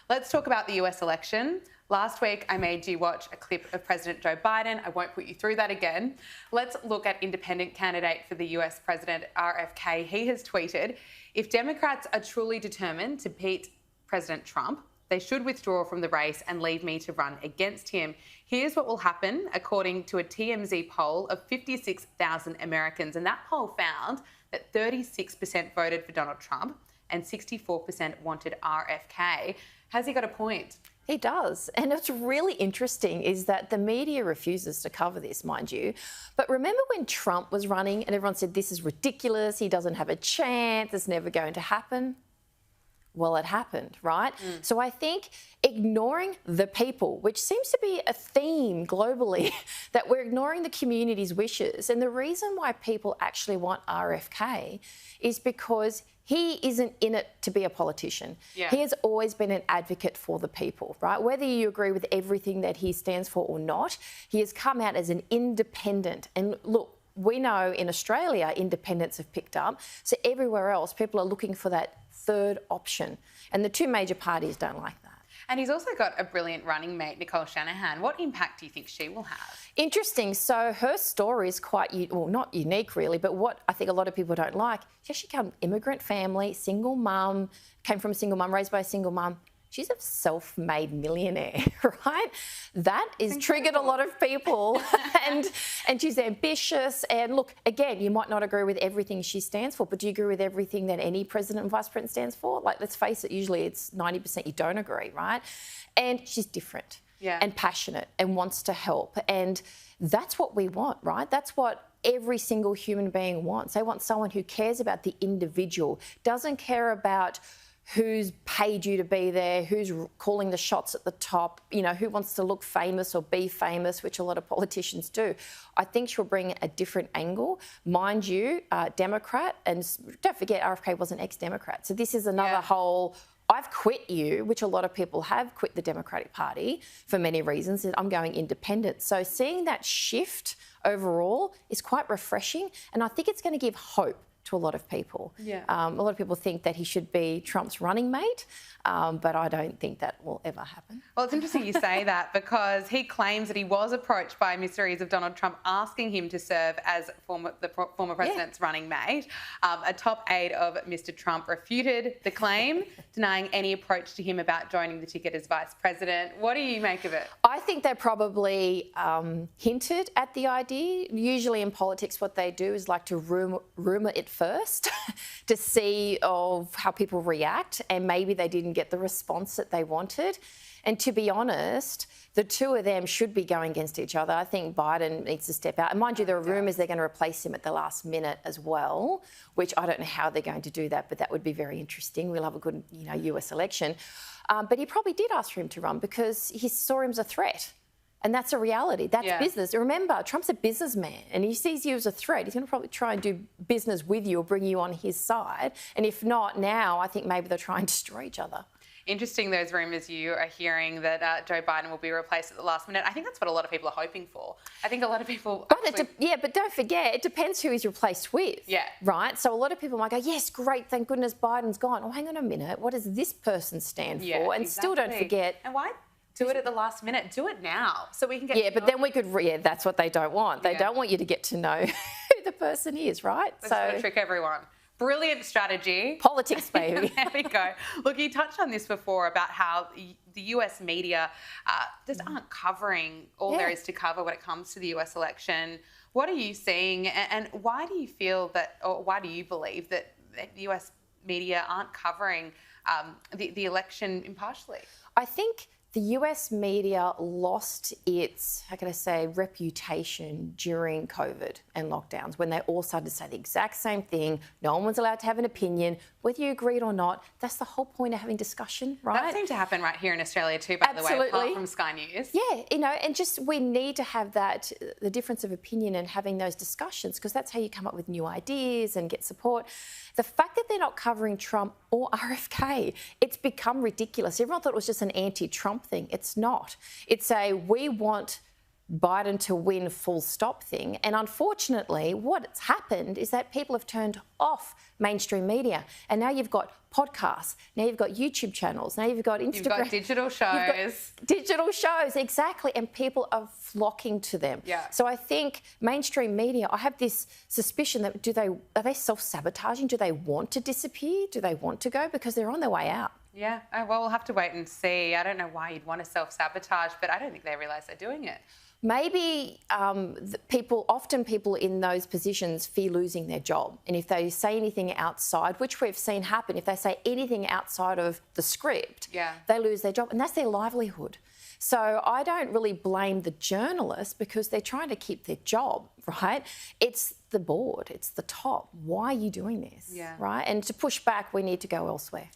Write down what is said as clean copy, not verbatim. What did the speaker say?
Let's talk about the US election. Last week, I made you watch a clip of President Joe Biden. I won't put you through that again. Let's look at independent candidate for the US President, RFK. He has tweeted, if Democrats are truly determined to beat President Trump, they should withdraw from the race and leave me to run against him. Here's what will happen, according to a TMZ poll of 56,000 Americans. And that poll found that 36% voted for Donald Trump and 64% wanted RFK. Has he got a point? He does. And what's really interesting is that the media refuses to cover this, mind you. But remember when Trump was running and everyone said, this is ridiculous, he doesn't have a chance, it's never going to happen? Well, it happened, right? So I think ignoring the people, which seems to be a theme globally, that we're ignoring the community's wishes. And the reason why people actually want RFK is because he isn't in it to be a politician. Yeah. He has always been an advocate for the people, right? Whether you agree with everything that he stands for or not, he has come out as an independent. And look, we know in Australia, independents have picked up. So everywhere else, people are looking for that third option. And the two major parties don't like that. And he's also got a brilliant running mate, Nicole Shanahan. What impact do you think she will have? Interesting. So her story is quite, well, not unique really, but what I think a lot of people don't like, she actually came from an immigrant family, single mum, came from a single mum, raised by a single mum. She's a self-made millionaire, right? That is triggered a lot of people and she's ambitious. And look, again, you might not agree with everything she stands for, but do you agree with everything that any president and vice president stands for? Like, let's face it, usually it's 90% you don't agree, right? And she's different and passionate and wants to help. And that's what we want, right? That's what every single human being wants. They want someone who cares about the individual, doesn't care about who's paid you to be there, who's calling the shots at the top, you know, who wants to look famous or be famous, which a lot of politicians do. I think she'll bring a different angle. Mind you, Democrat, and don't forget RFK was an ex-Democrat. So this is another whole, I've quit you, which a lot of people have quit the Democratic Party for many reasons, and I'm going independent. So seeing that shift overall is quite refreshing, and I think it's going to give hope to a lot of people. A lot of people think that he should be Trump's running mate, but I don't think that will ever happen. Well, it's interesting you say that because he claims that he was approached by emissaries of Donald Trump asking him to serve as the former president's running mate. A top aide of Mr. Trump refuted the claim, denying any approach to him about joining the ticket as vice president. What do you make of it? I think they probably hinted at the idea. Usually in politics what they do is like to rumour it first to see of how people react, and maybe they didn't get the response that they wanted. And to be honest, the two of them should be going against each other. I think Biden needs to step out. And mind you, there are rumours they're going to replace him at the last minute as well, which I don't know how they're going to do that, but that would be very interesting. We'll have a good, US election. But he probably did ask for him to run because he saw him as a threat. And that's a reality. That's business. Remember, Trump's a businessman and he sees you as a threat. He's going to probably try and do business with you or bring you on his side. And if not now, I think maybe they'll try and destroy each other. Interesting, those rumours you are hearing that Joe Biden will be replaced at the last minute. I think that's what a lot of people are hoping for. I think a lot of people... But don't forget, it depends who he's replaced with. Yeah. Right? So a lot of people might go, yes, great, thank goodness Biden's gone. Oh, hang on a minute, what does this person stand for? And still don't forget... And why do it at the last minute? Do it now so we can get... Yeah, but then we could... Yeah, that's what they don't want. They don't want you to get to know who the person is, right? That's to trick everyone. Brilliant strategy. Politics, baby. There we go. Look, you touched on this before about how the US media just aren't covering all there is to cover when it comes to the US election. What are you seeing, and why do you feel that, or why do you believe that the US media aren't covering the election impartially? I think the US media lost its, how can I say, reputation during COVID and lockdowns when they all started to say the exact same thing. No one was allowed to have an opinion, whether you agreed or not. That's the whole point of having discussion, right? That seemed to happen right here in Australia too, by the way, apart from Sky News. Yeah, and just we need to have that, the difference of opinion and having those discussions, because that's how you come up with new ideas and get support. The fact that they're not covering Trump or RFK, it's become ridiculous. Everyone thought it was just an anti-Trump thing. It's not. It's a we want Biden to win full stop thing. And unfortunately, what's happened is that people have turned off mainstream media. And now you've got podcasts. Now you've got YouTube channels. Now you've got Instagram. You've got digital shows. Digital shows, exactly. And people are flocking to them. Yeah. So I think mainstream media, I have this suspicion that are they self-sabotaging? Do they want to disappear? Do they want to go? Because they're on their way out. Yeah, well, we'll have to wait and see. I don't know why you'd want to self-sabotage, but I don't think they realise they're doing it. Maybe often people in those positions fear losing their job. And if they say anything outside, which we've seen happen, if they say anything outside of the script, they lose their job. And that's their livelihood. So I don't really blame the journalists because they're trying to keep their job, right? It's the board, it's the top. Why are you doing this, right? And to push back, we need to go elsewhere.